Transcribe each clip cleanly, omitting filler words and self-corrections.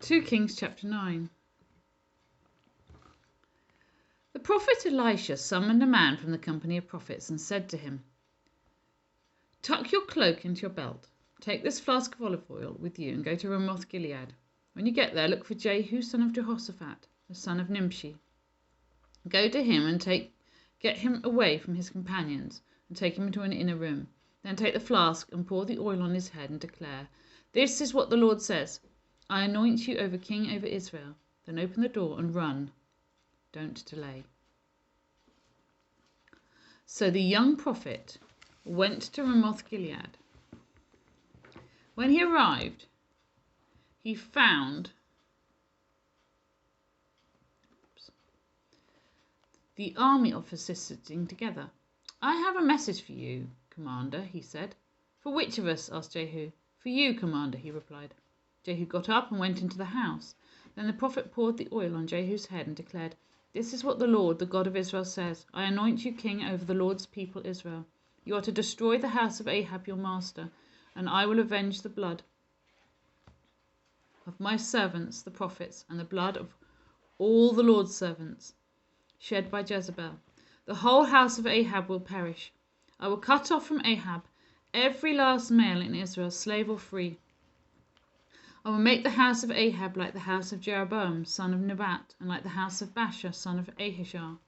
2 Kings chapter 9. The prophet Elisha summoned a man from the company of prophets and said to him, "Tuck your cloak into your belt, take this flask of olive oil with you and go to Ramoth Gilead. When you get there, look for Jehu son of Jehoshaphat, the son of Nimshi. Go to him and get him away from his companions and take him into an inner room. Then take the flask and pour the oil on his head and declare, 'This is what the Lord says. I anoint you over king over Israel.' Then open the door and run. Don't delay." So the young prophet went to Ramoth Gilead. When he arrived, he found the army officers sitting together. "I have a message for you, Commander," he said. "For which of us?" asked Jehu. "For you, Commander," he replied. Jehu got up and went into the house. Then the prophet poured the oil on Jehu's head and declared, "This is what the Lord, the God of Israel, says. I anoint you king over the Lord's people Israel. You are to destroy the house of Ahab your master, and I will avenge the blood of my servants, the prophets, and the blood of all the Lord's servants shed by Jezebel. The whole house of Ahab will perish. I will cut off from Ahab every last male in Israel, slave or free. I will make the house of Ahab like the house of Jeroboam, son of Nebat, and like the house of Baasha, son of Ahijah.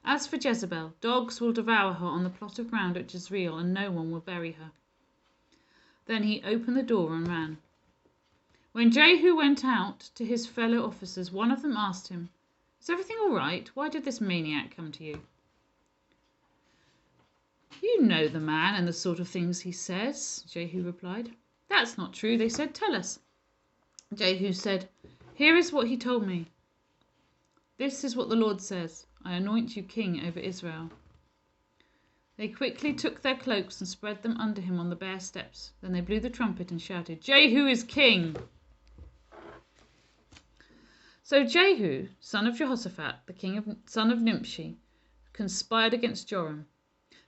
As for Jezebel, dogs will devour her on the plot of ground at Jezreel, and no one will bury her." Then he opened the door and ran. When Jehu went out to his fellow officers, one of them asked him, "Is everything all right? Why did this maniac come to you?" "You know the man and the sort of things he says," Jehu replied. "That's not true," they said. "Tell us." Jehu said, "Here is what he told me. This is what the Lord says. I anoint you king over Israel." They quickly took their cloaks and spread them under him on the bare steps. Then they blew the trumpet and shouted, "Jehu is king!" So Jehu, son of Jehoshaphat, son of Nimshi, conspired against Joram.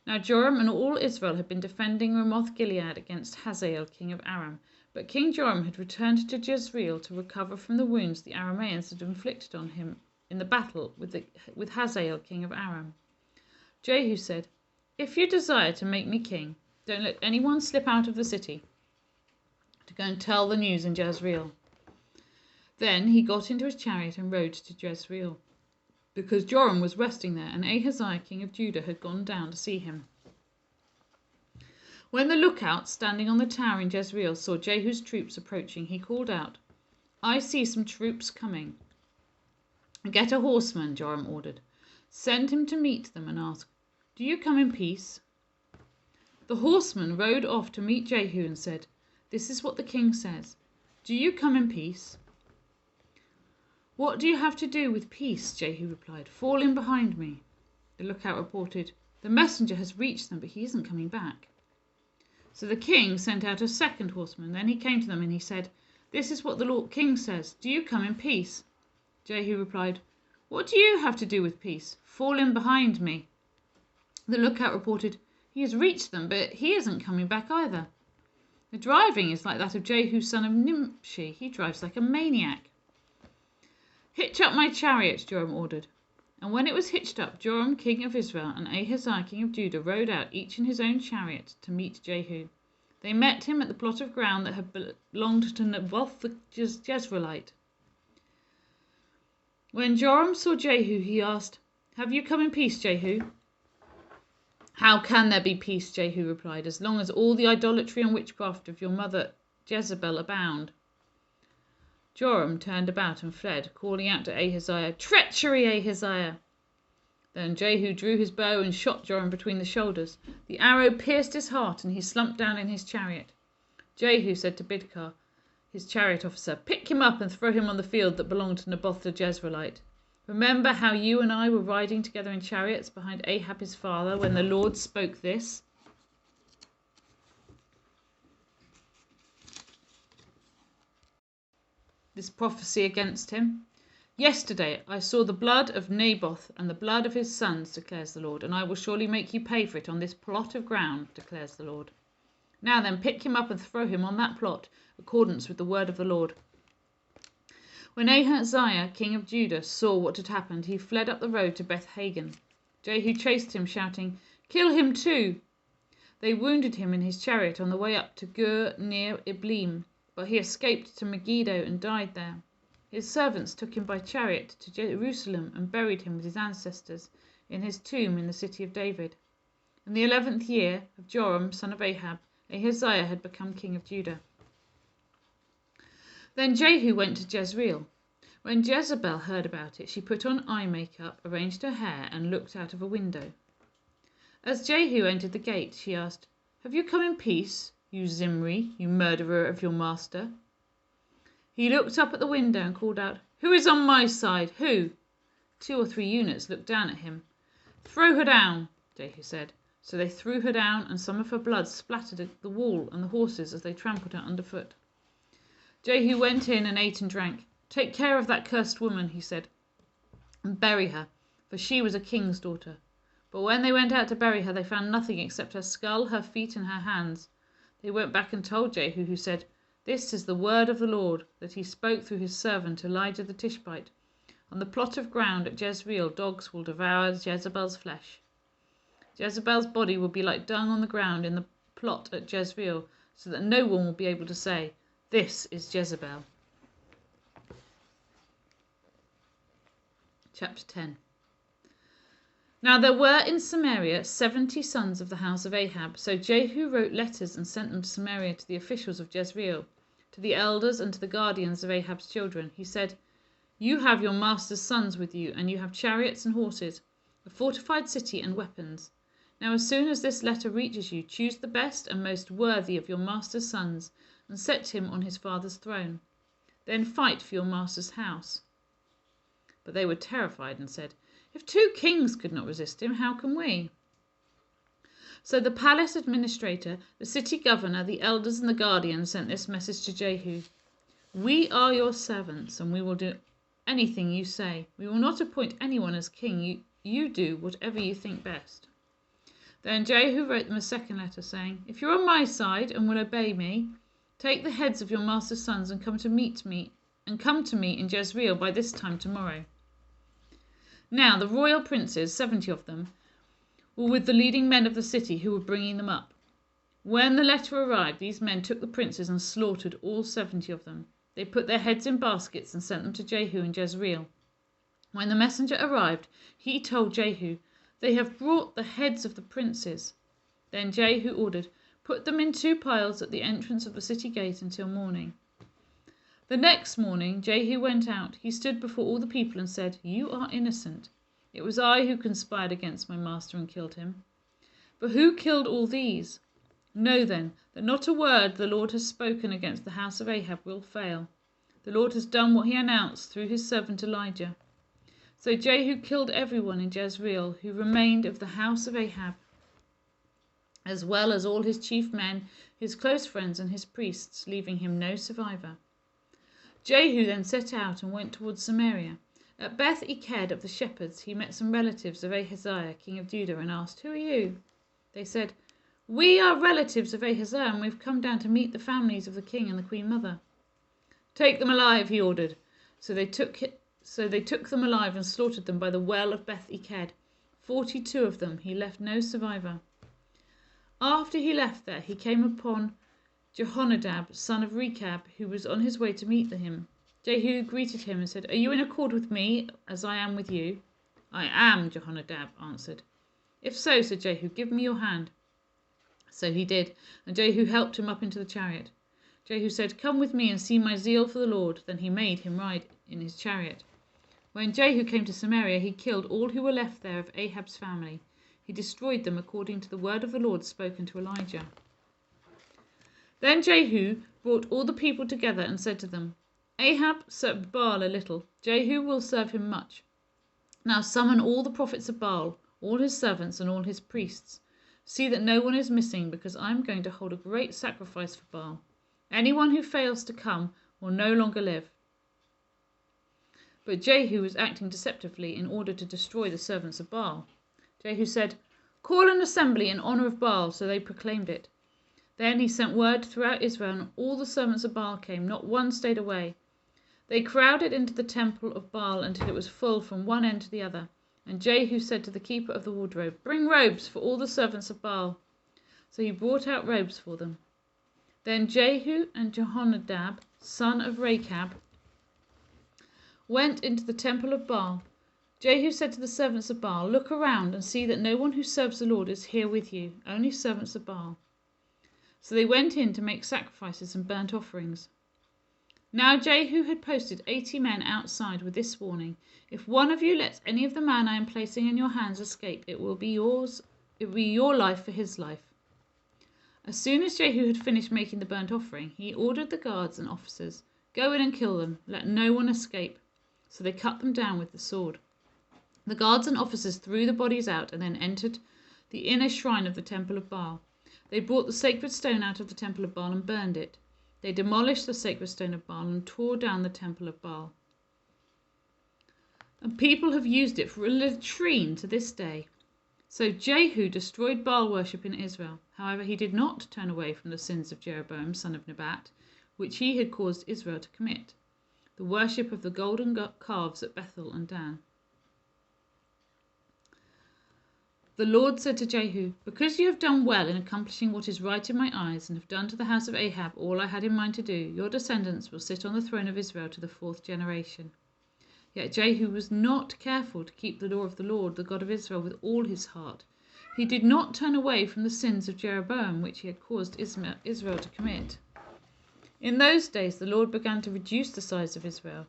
Now Joram and all Israel had been defending Ramoth Gilead against Hazael, king of Aram. But King Joram had returned to Jezreel to recover from the wounds the Arameans had inflicted on him in the battle with Hazael, king of Aram. Jehu said, "If you desire to make me king, don't let anyone slip out of the city to go and tell the news in Jezreel." Then he got into his chariot and rode to Jezreel, because Joram was resting there, and Ahaziah, king of Judah, had gone down to see him. When the lookout standing on the tower in Jezreel saw Jehu's troops approaching, he called out, "I see some troops coming." "Get a horseman," Joram ordered. "Send him to meet them and ask, 'Do you come in peace?'" The horseman rode off to meet Jehu and said, "This is what the king says. Do you come in peace?" "What do you have to do with peace?" Jehu replied. "Fall in behind me." The lookout reported, "The messenger has reached them, but he isn't coming back." So the king sent out a second horseman. Then he came to them and he said, "This is what the Lord king says. Do you come in peace?" Jehu replied, "What do you have to do with peace? Fall in behind me." The lookout reported, "He has reached them, but he isn't coming back either. The driving is like that of Jehu son of Nimshi. He drives like a maniac." "Hitch up my chariot," Joram ordered. And when it was hitched up, Joram king of Israel and Ahaziah king of Judah rode out, each in his own chariot, to meet Jehu. They met him at the plot of ground that had belonged to Naboth the Jezreelite. When Joram saw Jehu, he asked, "Have you come in peace, Jehu?" "How can there be peace," Jehu replied, "as long as all the idolatry and witchcraft of your mother Jezebel abound?" Joram turned about and fled, calling out to Ahaziah, "Treachery, Ahaziah!" Then Jehu drew his bow and shot Joram between the shoulders. The arrow pierced his heart, and he slumped down in his chariot. Jehu said to Bidkar, his chariot officer, "Pick him up and throw him on the field that belonged to Naboth the Jezreelite. Remember how you and I were riding together in chariots behind Ahab his father when the Lord spoke this?" This prophecy against him. "Yesterday I saw the blood of Naboth and the blood of his sons, declares the Lord, and I will surely make you pay for it on this plot of ground, declares the Lord. Now then, pick him up and throw him on that plot, accordance with the word of the Lord." When Ahaziah, king of Judah, saw what had happened, he fled up the road to Beth-Hagen. Jehu chased him, shouting, "Kill him too!" They wounded him in his chariot on the way up to Gur near Ibleam, but he escaped to Megiddo and died there. His servants took him by chariot to Jerusalem and buried him with his ancestors in his tomb in the city of David. In the 11th year of Joram, son of Ahab, Ahaziah had become king of Judah. Then Jehu went to Jezreel. When Jezebel heard about it, she put on eye makeup, arranged her hair, and looked out of a window. As Jehu entered the gate, she asked, "Have you come in peace, you Zimri, you murderer of your master?" He looked up at the window and called out, "Who is on my side? Who?" 2 or 3 eunuchs looked down at him. "Throw her down," Jehu said. So they threw her down, and some of her blood splattered at the wall and the horses as they trampled her underfoot. Jehu went in and ate and drank. "Take care of that cursed woman," he said, "and bury her, for she was a king's daughter." But when they went out to bury her, they found nothing except her skull, her feet, and her hands. They went back and told Jehu, who said, "This is the word of the Lord, that he spoke through his servant Elijah the Tishbite. On the plot of ground at Jezreel, dogs will devour Jezebel's flesh. Jezebel's body will be like dung on the ground in the plot at Jezreel, so that no one will be able to say, 'This is Jezebel.'" Chapter 10. Now there were in Samaria 70 sons of the house of Ahab. So Jehu wrote letters and sent them to Samaria to the officials of Jezreel, to the elders and to the guardians of Ahab's children. He said, "You have your master's sons with you, and you have chariots and horses, a fortified city and weapons. Now as soon as this letter reaches you, choose the best and most worthy of your master's sons, and set him on his father's throne. Then fight for your master's house." But they were terrified and said, "If 2 kings could not resist him, how can we?" So the palace administrator, the city governor, the elders, and the guardians sent this message to Jehu: "We are your servants, and we will do anything you say. We will not appoint anyone as king. You do whatever you think best." Then Jehu wrote them a second letter, saying, "If you are on my side and will obey me, take the heads of your master's sons and come to me in Jezreel by this time tomorrow." Now the royal princes, 70 of them, were with the leading men of the city who were bringing them up. When the letter arrived, these men took the princes and slaughtered all 70 of them. They put their heads in baskets and sent them to Jehu in Jezreel. When the messenger arrived, he told Jehu, "They have brought the heads of the princes." Then Jehu ordered, "Put them in 2 piles at the entrance of the city gate until morning." The next morning Jehu went out. He stood before all the people and said, "You are innocent. It was I who conspired against my master and killed him. But who killed all these? Know then that not a word the Lord has spoken against the house of Ahab will fail. The Lord has done what he announced through his servant Elijah." So Jehu killed everyone in Jezreel who remained of the house of Ahab, as well as all his chief men, his close friends, and his priests, leaving him no survivor. Jehu then set out and went towards Samaria. At Beth-Eked of the shepherds he met some relatives of Ahaziah, king of Judah, and asked, "Who are you?" They said, "We are relatives of Ahaziah, and we've come down to meet the families of the king and the queen mother." "Take them alive," he ordered. So they took them alive and slaughtered them by the well of Beth-Eked, 42 of them. He left no survivor. After he left there, he came upon Jehonadab, son of Rechab, who was on his way to meet him. Jehu greeted him and said, "Are you in accord with me as I am with you?" "I am," Jehonadab answered. "If so," said Jehu, "give me your hand." So he did, and Jehu helped him up into the chariot. Jehu said, "Come with me and see my zeal for the Lord." Then he made him ride in his chariot. When Jehu came to Samaria, he killed all who were left there of Ahab's family. He destroyed them according to the word of the Lord spoken to Elijah. Then Jehu brought all the people together and said to them, "Ahab served Baal a little. Jehu will serve him much. Now summon all the prophets of Baal, all his servants and all his priests. See that no one is missing, because I am going to hold a great sacrifice for Baal. Anyone who fails to come will no longer live." But Jehu was acting deceptively in order to destroy the servants of Baal. Jehu said, "Call an assembly in honor of Baal." So they proclaimed it. Then he sent word throughout Israel, and all the servants of Baal came, not one stayed away. They crowded into the temple of Baal until it was full from one end to the other. And Jehu said to the keeper of the wardrobe, "Bring robes for all the servants of Baal." So he brought out robes for them. Then Jehu and Jehonadab, son of Rechab, went into the temple of Baal. Jehu said to the servants of Baal, "Look around and see that no one who serves the Lord is here with you, only servants of Baal." So they went in to make sacrifices and burnt offerings. Now Jehu had posted 80 men outside with this warning: "If one of you lets any of the man I am placing in your hands escape, it will be yours. It will be your life for his life." As soon as Jehu had finished making the burnt offering, he ordered the guards and officers, "Go in and kill them. Let no one escape." So they cut them down with the sword. The guards and officers threw the bodies out and then entered the inner shrine of the temple of Baal. They brought the sacred stone out of the temple of Baal and burned it. They demolished the sacred stone of Baal and tore down the temple of Baal. And people have used it for a latrine to this day. So Jehu destroyed Baal worship in Israel. However, he did not turn away from the sins of Jeroboam, son of Nebat, which he had caused Israel to commit, the worship of the golden calves at Bethel and Dan. The Lord said to Jehu, "Because you have done well in accomplishing what is right in my eyes, and have done to the house of Ahab all I had in mind to do, your descendants will sit on the throne of Israel to the 4th generation." Yet Jehu was not careful to keep the law of the Lord, the God of Israel, with all his heart. He did not turn away from the sins of Jeroboam, which he had caused Israel to commit. In those days the Lord began to reduce the size of Israel.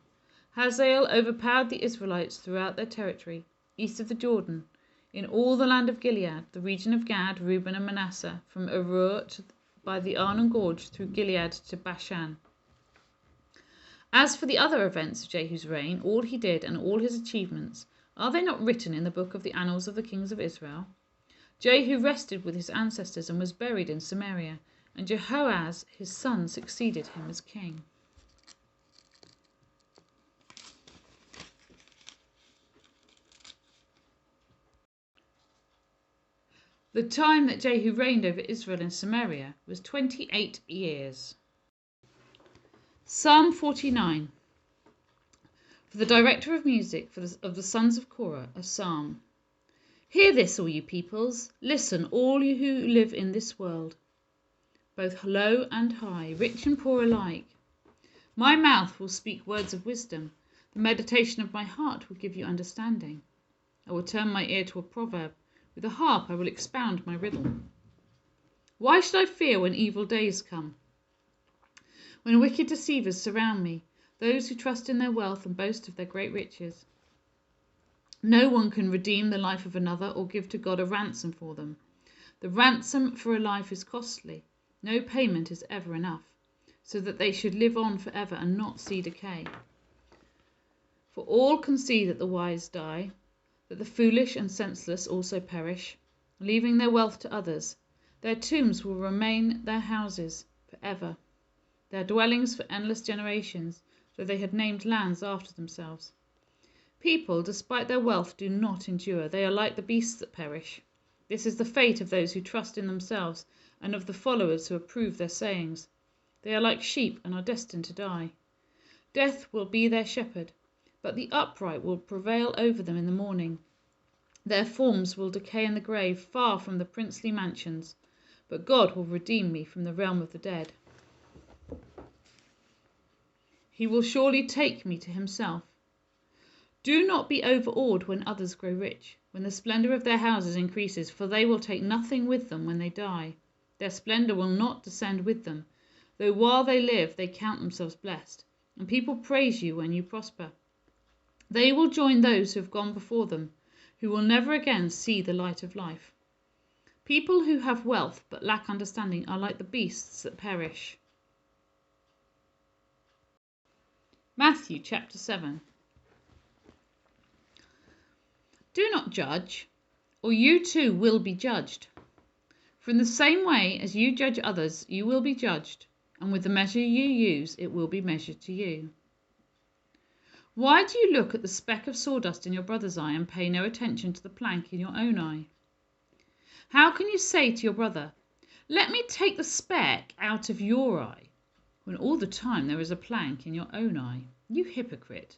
Hazael overpowered the Israelites throughout their territory, east of the Jordan, in all the land of Gilead, the region of Gad, Reuben, and Manasseh, from Aroer by the Arnon Gorge through Gilead to Bashan. As for the other events of Jehu's reign, all he did and all his achievements, are they not written in the book of the annals of the kings of Israel? Jehu rested with his ancestors and was buried in Samaria, and Jehoahaz his son succeeded him as king. The time that Jehu reigned over Israel in Samaria was 28 years. Psalm 49. For the director of music of the sons of Korah, a psalm. Hear this, all you peoples. Listen, all you who live in this world, both low and high, rich and poor alike. My mouth will speak words of wisdom. The meditation of my heart will give you understanding. I will turn my ear to a proverb. With a harp I will expound my riddle. Why should I fear when evil days come? When wicked deceivers surround me, those who trust in their wealth and boast of their great riches. No one can redeem the life of another or give to God a ransom for them. The ransom for a life is costly. No payment is ever enough, so that they should live on forever and not see decay. For all can see that the wise die, that the foolish and senseless also perish, leaving their wealth to others. Their tombs will remain their houses forever, their dwellings for endless generations, though they had named lands after themselves. People, despite their wealth, do not endure. They are like the beasts that perish. This is the fate of those who trust in themselves, and of the followers who approve their sayings. They are like sheep and are destined to die. Death will be their shepherd, but the upright will prevail over them in the morning. Their forms will decay in the grave, far from the princely mansions, but God will redeem me from the realm of the dead. He will surely take me to himself. Do not be overawed when others grow rich, when the splendor of their houses increases, for they will take nothing with them when they die. Their splendor will not descend with them, though while they live they count themselves blessed, and people praise you when you prosper. They will join those who have gone before them, who will never again see the light of life. People who have wealth but lack understanding are like the beasts that perish. Matthew chapter 7. Do not judge, or you too will be judged. For in the same way as you judge others, you will be judged, and with the measure you use, it will be measured to you. Why do you look at the speck of sawdust in your brother's eye and pay no attention to the plank in your own eye? How can you say to your brother, "Let me take the speck out of your eye," when all the time there is a plank in your own eye? You hypocrite!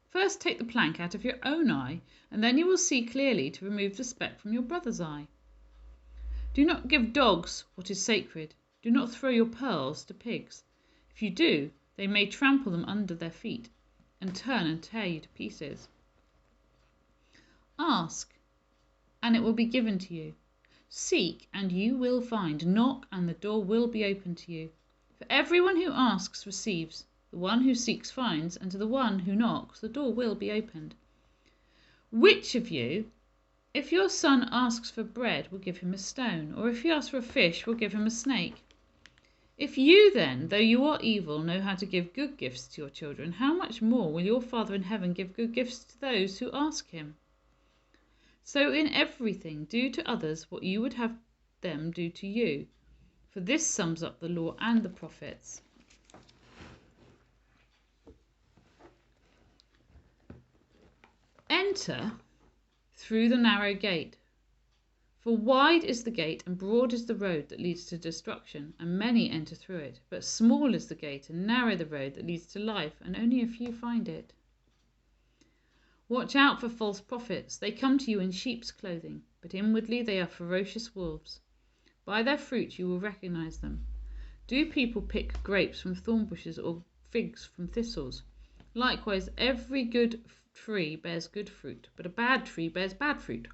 First take the plank out of your own eye, and then you will see clearly to remove the speck from your brother's eye. Do not give dogs what is sacred. Do not throw your pearls to pigs. If you do, they may trample them under their feet, and turn and tear you to pieces. Ask, and it will be given to you. Seek, and you will find. Knock, and the door will be opened to you. For everyone who asks receives, the one who seeks finds, and to the one who knocks the door will be opened. Which of you, if your son asks for bread, will give him a stone? Or if he asks for a fish, will give him a snake? If you then, though you are evil, know how to give good gifts to your children, how much more will your Father in heaven give good gifts to those who ask him? So in everything do to others what you would have them do to you, for this sums up the law and the prophets. Enter through the narrow gate. For wide is the gate and broad is the road that leads to destruction, and many enter through it. But small is the gate and narrow the road that leads to life, and only a few find it. Watch out for false prophets. They come to you in sheep's clothing, but inwardly they are ferocious wolves. By their fruit you will recognize them. Do people pick grapes from thorn bushes or figs from thistles? Likewise, every good tree bears good fruit, but a bad tree bears bad fruit.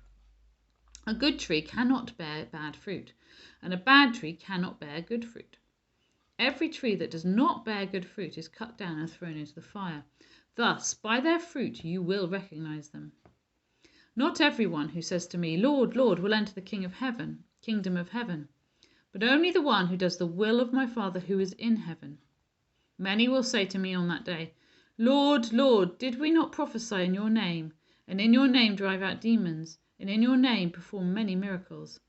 A good tree cannot bear bad fruit, and a bad tree cannot bear good fruit. Every tree that does not bear good fruit is cut down and thrown into the fire. Thus, by their fruit you will recognize them. Not everyone who says to me, Lord, Lord, will enter the kingdom of heaven, but only the one who does the will of my Father who is in heaven. Many will say to me on that day, Lord, Lord, did we not prophesy in your name, and in your name drive out demons, and in your name perform many miracles?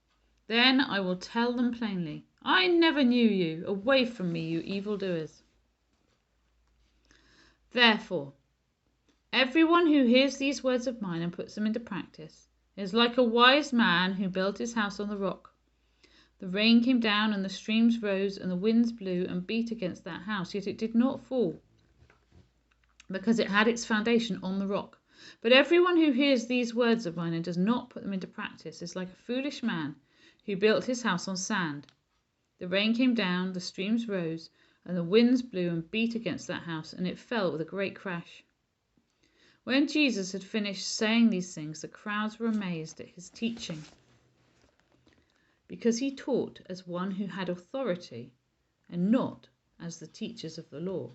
Then I will tell them plainly, I never knew you. Away from me, you evildoers. Therefore, everyone who hears these words of mine and puts them into practice is like a wise man who built his house on the rock. The rain came down and the streams rose and the winds blew and beat against that house, yet it did not fall, because it had its foundation on the rock. But everyone who hears these words of mine and does not put them into practice is like a foolish man who built his house on sand. The rain came down, the streams rose, and the winds blew and beat against that house, and it fell with a great crash. When Jesus had finished saying these things, the crowds were amazed at his teaching, because he taught as one who had authority and not as the teachers of the law.